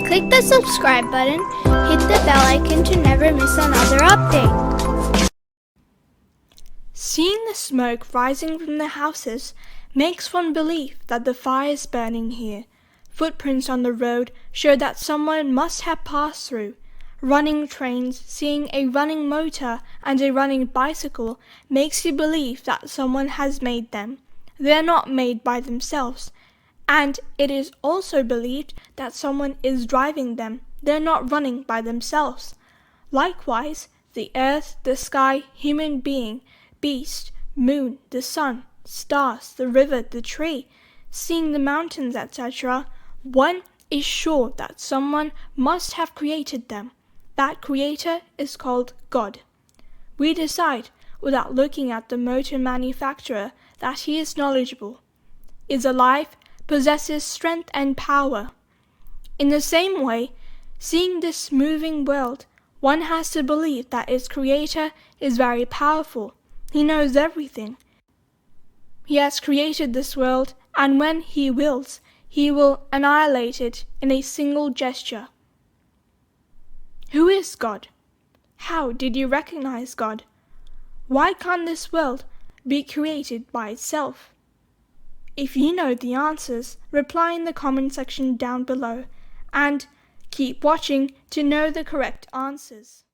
Click the subscribe button, hit the bell icon to never miss another update. Seeing the smoke rising from the houses makes one believe that the fire is burning here. Footprints on the road show that someone must have passed through. Running trains, seeing a running motor and a running bicycle makes you believe that someone has made them. They are not made by themselves. And it is also believed that someone is driving them. They are not running by themselves. Likewise, the earth, the sky, human being, beast, moon, the sun, stars, the river, the tree, seeing the mountains, etc., one is sure that someone must have created them. That creator is called God. We decide, without looking at the motor manufacturer, that he is knowledgeable, is alive, possesses strength and power. In the same way, seeing this moving world, one has to believe that its creator is very powerful. He knows everything. He has created this world, and when he wills, he will annihilate it in a single gesture. Who is God? How did you recognize God? Why can't this world be created by itself? If you know the answers, reply in the comment section down below, and keep watching to know the correct answers.